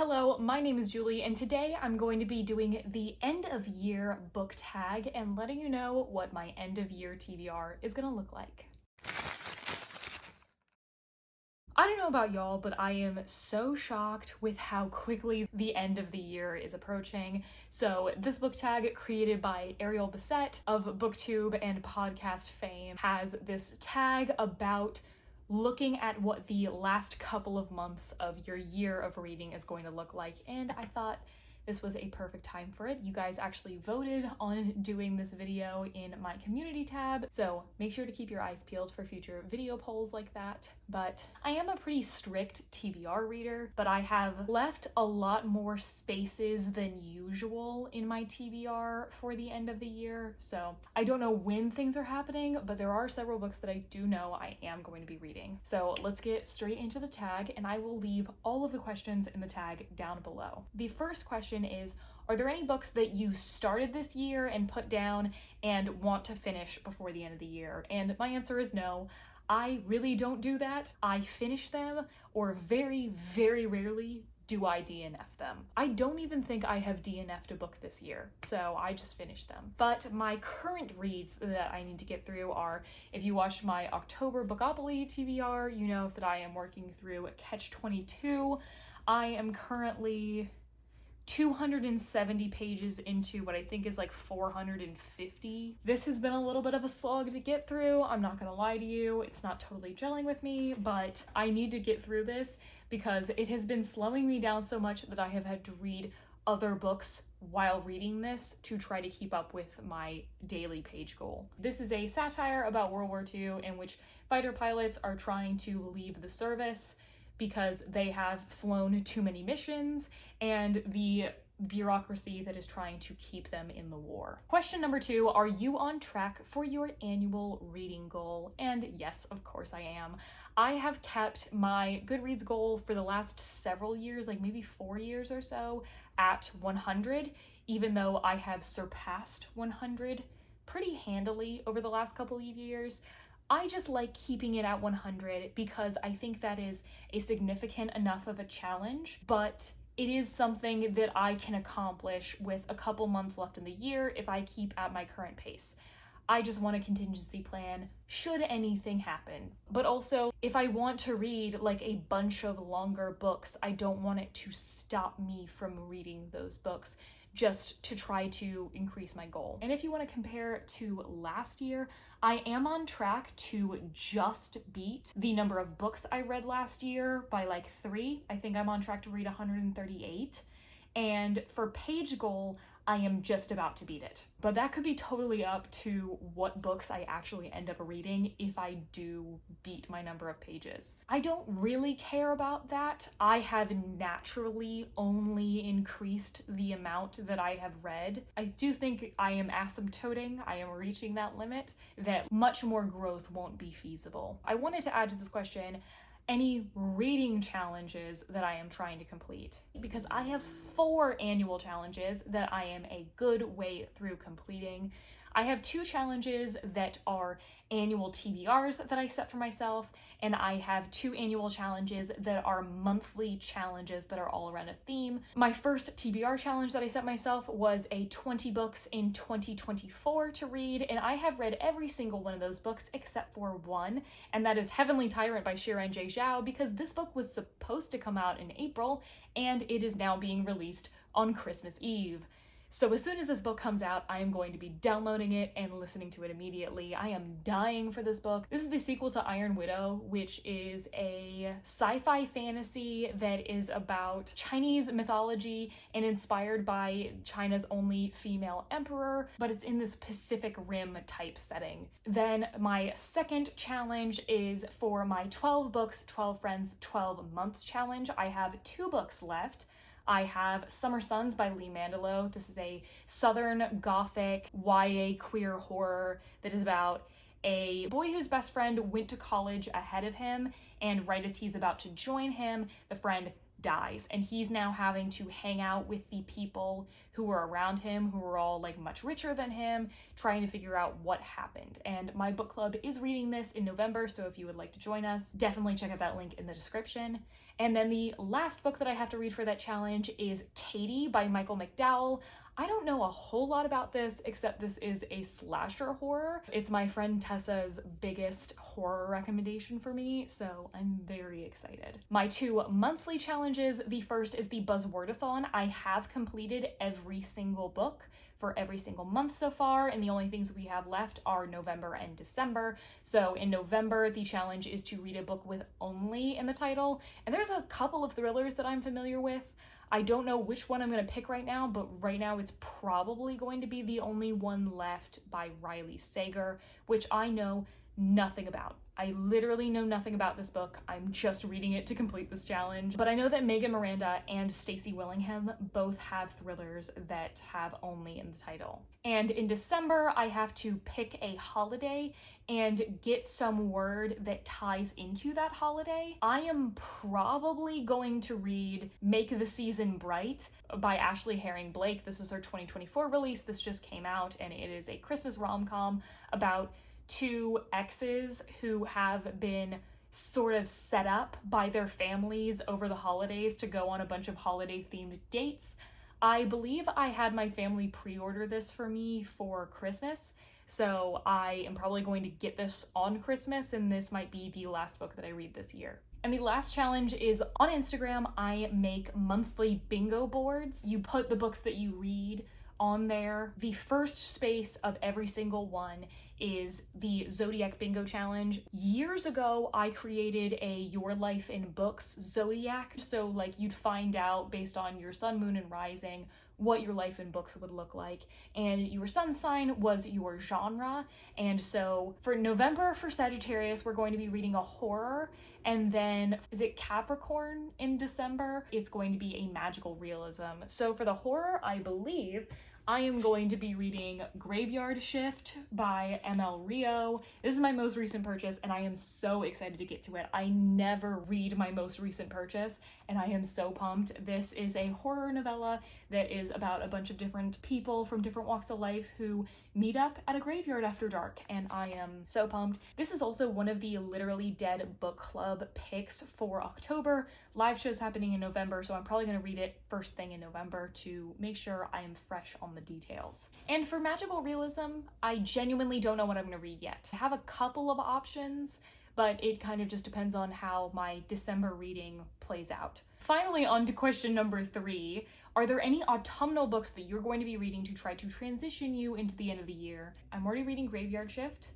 Hello, my name is Julie, and today I'm going to be doing the end of year book tag and letting you know what my end of year TBR is gonna look like. I don't know about y'all, but I am so shocked with how quickly the end of the year is approaching. So this book tag, created by Ariel Bissett of BookTube and podcast fame, has this tag about looking at what the last couple of months of your year of reading is going to look like, and I thought this was a perfect time for it. You guys actually voted on doing this video in my community tab, so make sure to keep your eyes peeled for future video polls like that. But I am a pretty strict TBR reader, but I have left a lot more spaces than usual in my TBR for the end of the year. So I don't know when things are happening, but there are several books that I do know I am going to be reading. So let's get straight into the tag, and I will leave all of the questions in the tag down below. The first question is, are there any books that you started this year and put down and want to finish before the end of the year? And my answer is no. I really don't do that. I finish them, or very, very rarely do I DNF them. I don't even think I have DNF'd a book this year, so I just finished them. But my current reads that I need to get through are, if you watched my October Bookopoly TBR, you know that I am working through Catch-22. I am currently 270 pages into what I think is like 450. This has been a little bit of a slog to get through. I'm not gonna lie to you, it's not totally gelling with me, but I need to get through this because it has been slowing me down so much that I have had to read other books while reading this to try to keep up with my daily page goal. This is a satire about World War II in which fighter pilots are trying to leave the service because they have flown too many missions and the bureaucracy that is trying to keep them in the war. Question number 2, are you on track for your annual reading goal? And yes, of course I am. I have kept my Goodreads goal for the last several years, like maybe 4 years or so, at 100, even though I have surpassed 100 pretty handily over the last couple of years. I just like keeping it at 100 because I think that is a significant enough of a challenge, but it is something that I can accomplish with a couple months left in the year if I keep at my current pace. I just want a contingency plan should anything happen. But also, if I want to read like a bunch of longer books, I don't want it to stop me from reading those books just to try to increase my goal. And if you want to compare to last year, I am on track to just beat the number of books I read last year by like 3. I think I'm on track to read 138. And for page goal, I am just about to beat it. But that could be totally up to what books I actually end up reading if I do beat my number of pages. I don't really care about that. I have naturally only increased the amount that I have read. I do think I am asymptoting, I am reaching that limit, that much more growth won't be feasible. I wanted to add to this question any reading challenges that I am trying to complete, because I have 4 annual challenges that I am a good way through completing. I have 2 challenges that are annual TBRs that I set for myself, and I have 2 annual challenges that are monthly challenges that are all around a theme. My first TBR challenge that I set myself was a 20 books in 2024 to read, and I have read every single one of those books except for one, and that is Heavenly Tyrant by Shiren J. Zhao, because this book was supposed to come out in April, and it is now being released on Christmas Eve. So as soon as this book comes out, I am going to be downloading it and listening to it immediately. I am dying for this book. This is the sequel to Iron Widow, which is a sci-fi fantasy that is about Chinese mythology and inspired by China's only female emperor, but it's in this Pacific Rim type setting. Then my second challenge is for my 12 books, 12 friends, 12 months challenge. I have 2 books left. I have Summer Suns by Lee Mandelo. This is a Southern Gothic YA queer horror that is about a boy whose best friend went to college ahead of him, and right as he's about to join him, the friend dies, and he's now having to hang out with the people who were around him, who were all like much richer than him, trying to figure out what happened. And my book club is reading this in November, so if you would like to join us, definitely check out that link in the description. And then the last book that I have to read for that challenge is Katie by Michael McDowell. I don't know a whole lot about this, except this is a slasher horror. It's my friend Tessa's biggest horror recommendation for me, so I'm very excited. My 2 monthly challenges, the first is the Buzzwordathon. I have completed every single book for every single month so far, and the only things we have left are November and December. So in November, the challenge is to read a book with only in the title, and there's a couple of thrillers that I'm familiar with. I don't know which one I'm going to pick right now, but right now it's probably going to be The Only One Left by Riley Sager, which I know nothing about. I literally know nothing about this book. I'm just reading it to complete this challenge. But I know that Megan Miranda and Stacey Willingham both have thrillers that have only in the title. And in December, I have to pick a holiday and get some word that ties into that holiday. I am probably going to read Make the Season Bright by Ashley Herring Blake. This is her 2024 release. This just came out, and it is a Christmas rom-com about 2 exes who have been sort of set up by their families over the holidays to go on a bunch of holiday themed dates. I believe I had my family pre-order this for me for Christmas, so I am probably going to get this on Christmas, and this might be the last book that I read this year. And the last challenge is on Instagram. I make monthly bingo boards. You put the books that you read on there. The first space of every single one is the Zodiac Bingo Challenge. Years ago, I created a Your Life in Books Zodiac. So like you'd find out based on your sun, moon, and rising what your life in books would look like. And your sun sign was your genre. And so for November, for Sagittarius, we're going to be reading a horror. And then, is it Capricorn in December? It's going to be a magical realism. So for the horror, I believe I am going to be reading Graveyard Shift by ML Rio. This is my most recent purchase, and I am so excited to get to it. I never read my most recent purchase, and I am so pumped. This is a horror novella that is about a bunch of different people from different walks of life who meet up at a graveyard after dark, and I am so pumped. This is also one of the Literally Dead book club picks for October. Live shows happening in November, so I'm probably going to read it first thing in November to make sure I am fresh on the details. And for magical realism, I genuinely don't know what I'm going to read yet. I have a couple of options, but it kind of just depends on how my December reading plays out. Finally, on to question number 3. Are there any autumnal books that you're going to be reading to try to transition you into the end of the year? I'm already reading Graveyard Shift,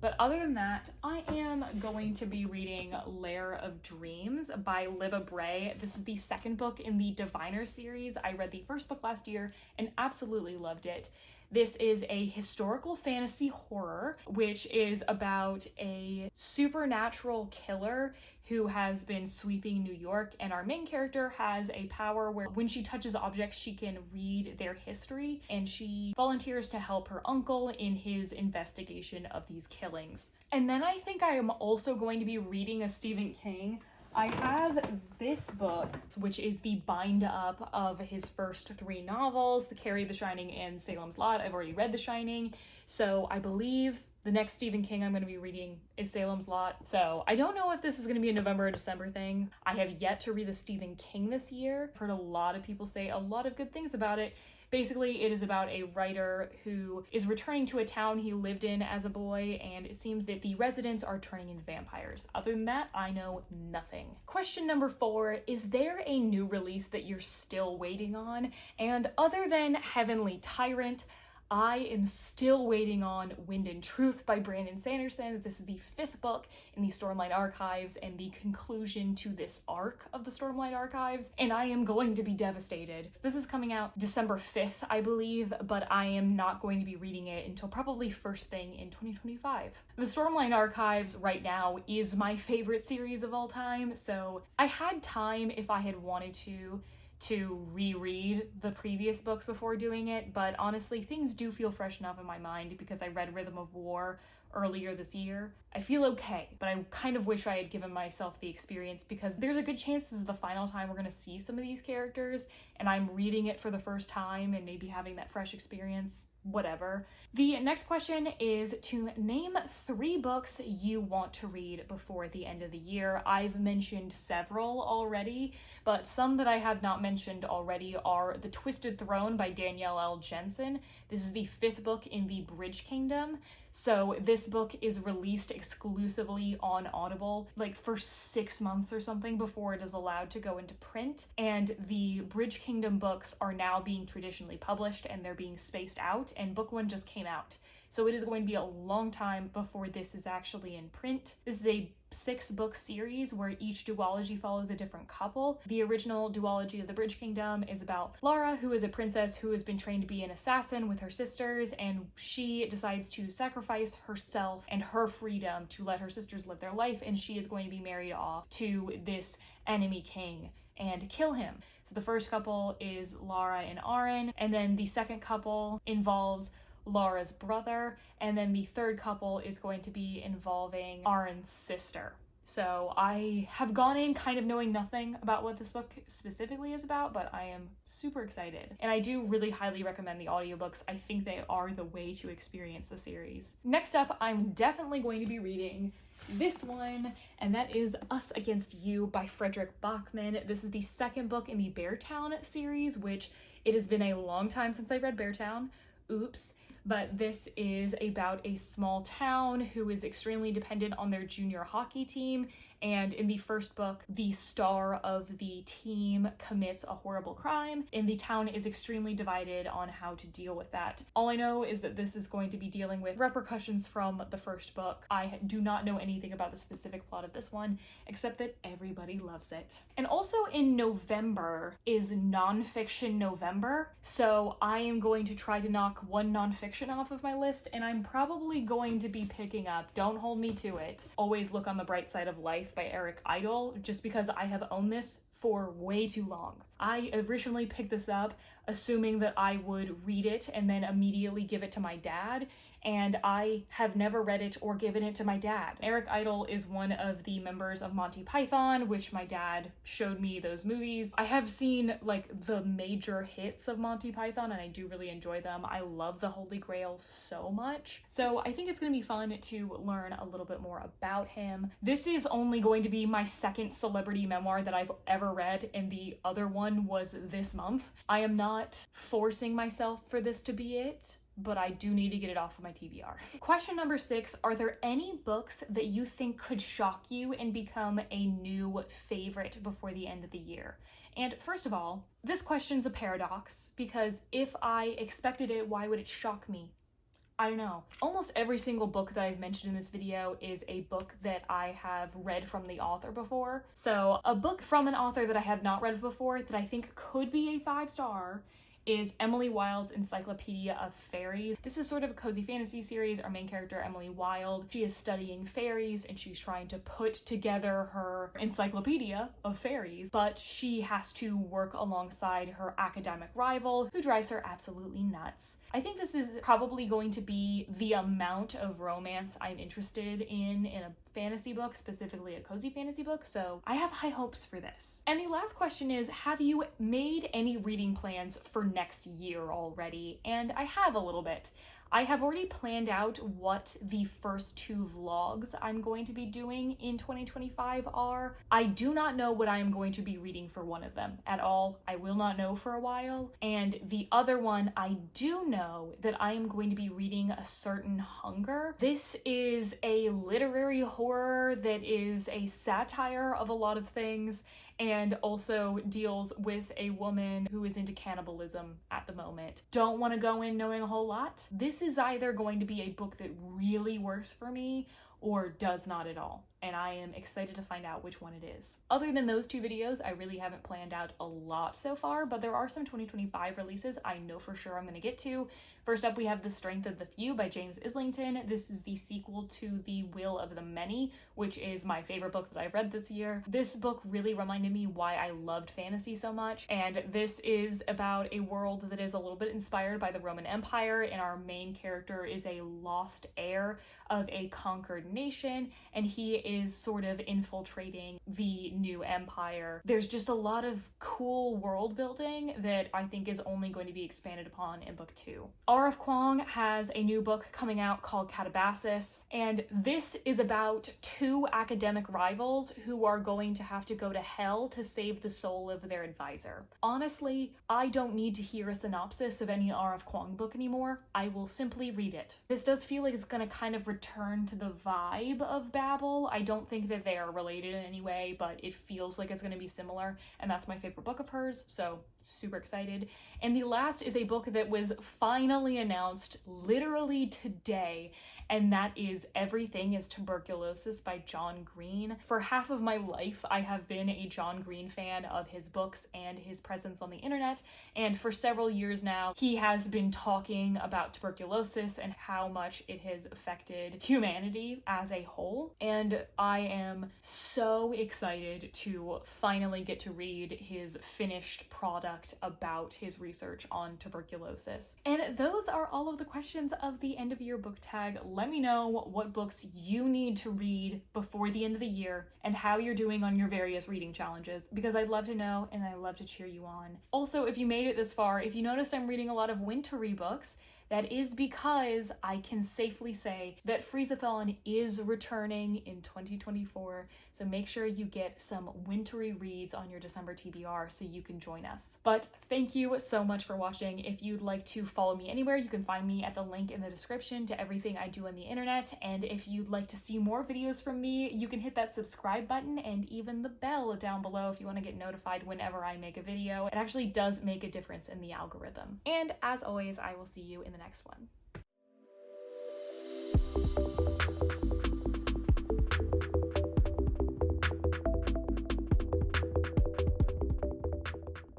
but other than that, I am going to be reading Lair of Dreams by Libba Bray. This is the second book in the Diviner series. I read the first book last year and absolutely loved it. This is a historical fantasy horror, which is about a supernatural killer who has been sweeping New York, and our main character has a power where when she touches objects, she can read their history, and she volunteers to help her uncle in his investigation of these killings. And then I think I am also going to be reading a Stephen King. I have this book, which is the bind up of his first 3 novels, The Carrie, The Shining, and Salem's Lot. I've already read The Shining, so I believe the next Stephen King I'm going to be reading is Salem's Lot. So I don't know if this is going to be a November or December thing. I have yet to read a Stephen King this year. I've heard a lot of people say a lot of good things about it. Basically, it is about a writer who is returning to a town he lived in as a boy, and it seems that the residents are turning into vampires. Other than that, I know nothing. Question number 4, is there a new release that you're still waiting on? And other than Heavenly Tyrant, I am still waiting on Wind and Truth by Brandon Sanderson. This is the 5th book in the Stormlight Archives and the conclusion to this arc of the Stormlight Archives, and I am going to be devastated. This is coming out December 5th, I believe, but I am not going to be reading it until probably first thing in 2025. The Stormlight Archives right now is my favorite series of all time, so I had time if I had wanted to reread the previous books before doing it, but honestly, things do feel fresh enough in my mind because I read Rhythm of War earlier this year. I feel okay, but I kind of wish I had given myself the experience because there's a good chance this is the final time we're gonna see some of these characters, and I'm reading it for the first time and maybe having that fresh experience. Whatever. The next question is to name 3 books you want to read before the end of the year. I've mentioned several already, but some that I have not mentioned already are The Twisted Throne by Danielle L. Jensen. This is the 5th book in the Bridge Kingdom. So this book is released exclusively on Audible, like for 6 months or something before it is allowed to go into print. And the Bridge Kingdom books are now being traditionally published and they're being spaced out, and book 1 just came out. So it is going to be a long time before this is actually in print. This is a 6-book series where each duology follows a different couple. The original duology of the Bridge Kingdom is about Lara, who is a princess who has been trained to be an assassin with her sisters, and she decides to sacrifice herself and her freedom to let her sisters live their life, and she is going to be married off to this enemy king and kill him. So the first couple is Lara and Aaron, and then the second couple involves Lara's brother, and then the third couple is going to be involving Aaron's sister. So I have gone in kind of knowing nothing about what this book specifically is about, but I am super excited. And I do really highly recommend the audiobooks. I think they are the way to experience the series. Next up, I'm definitely going to be reading this one, and that is Us Against You by Frederick Bachman. This is the 2nd book in the Beartown series, which it has been a long time since I read Beartown. Oops. But this is about a small town who is extremely dependent on their junior hockey team, and in the first book, the star of the team commits a horrible crime, and the town is extremely divided on how to deal with that. All I know is that this is going to be dealing with repercussions from the first book. I do not know anything about the specific plot of this one, except that everybody loves it. And also in November is Nonfiction November, so I am going to try to knock one nonfiction off of my list, and I'm probably going to be picking up Don't Hold Me to It, Always Look on the Bright Side of Life by Eric Idle, just because I have owned this for way too long. I originally picked this up assuming that I would read it and then immediately give it to my dad, and I have never read it or given it to my dad. Eric Idle is one of the members of Monty Python, which my dad showed me those movies. I have seen like the major hits of Monty Python and I do really enjoy them. I love the Holy Grail so much. So I think it's gonna be fun to learn a little bit more about him. This is only going to be my 2nd celebrity memoir that I've ever read, and the other one was this month. I am not forcing myself for this to be it, but I do need to get it off of my TBR. Question number 6, are there any books that you think could shock you and become a new favorite before the end of the year? And first of all, this question's a paradox, because if I expected it, why would it shock me? I don't know. Almost every single book that I've mentioned in this video is a book that I have read from the author before. So a book from an author that I have not read before that I think could be a 5-star is Emily Wilde's Encyclopedia of Fairies. This is sort of a cozy fantasy series. Our main character, Emily Wilde, she is studying fairies and she's trying to put together her encyclopedia of fairies, but she has to work alongside her academic rival who drives her absolutely nuts. I think this is probably going to be the amount of romance I'm interested in a fantasy book, specifically a cozy fantasy book, so I have high hopes for this. And the last question is, have you made any reading plans for next year already? And I have a little bit. I have already planned out what the first 2 vlogs I'm going to be doing in 2025 are. I do not know what I am going to be reading for one of them at all. I will not know for a while. And the other one, I do know that I am going to be reading A Certain Hunger. This is a literary horror that is a satire of a lot of things, and also deals with a woman who is into cannibalism at the moment. Don't want to go in knowing a whole lot. This is either going to be a book that really works for me or does not at all. and I am excited to find out which one it is. Other than those 2 videos, I really haven't planned out a lot so far, but there are some 2025 releases I know for sure I'm going to get to. First up, we have The Strength of the Few by James Islington. This is the sequel to The Will of the Many, which is my favorite book that I've read this year. This book really reminded me why I loved fantasy so much, and this is about a world that is a little bit inspired by the Roman Empire, and our main character is a lost heir of a conquered nation, and he is sort of infiltrating the new empire. There's just a lot of cool world building that I think is only going to be expanded upon in book 2. R.F. Kuang has a new book coming out called Catabasis, and this is about 2 academic rivals who are going to have to go to hell to save the soul of their advisor. Honestly, I don't need to hear a synopsis of any R.F. Kuang book anymore. I will simply read it. This does feel like it's going to kind of return to the vibe of Babel. I don't think that they are related in any way, but it feels like it's going to be similar, and that's my favorite book of hers, so super excited. And the last is a book that was finally announced literally today, and that is Everything is Tuberculosis by John Green. For half of my life, I have been a John Green fan of his books and his presence on the internet, and for several years now, he has been talking about tuberculosis and how much it has affected humanity as a whole, and I am so excited to finally get to read his finished product about his research on tuberculosis. And those are all of the questions of the end of year book tag. Let me know what books you need to read before the end of the year and how you're doing on your various reading challenges, because I'd love to know and I love to cheer you on. Also, if you made it this far, if you noticed I'm reading a lot of wintry books, that is because I can safely say that Freezathon is returning in 2024, so make sure you get some wintry reads on your December TBR so you can join us. But thank you so much for watching. If you'd like to follow me anywhere, you can find me at the link in the description to everything I do on the internet, and if you'd like to see more videos from me, you can hit that subscribe button and even the bell down below if you want to get notified whenever I make a video. It actually does make a difference in the algorithm. And as always, I will see you in the next one.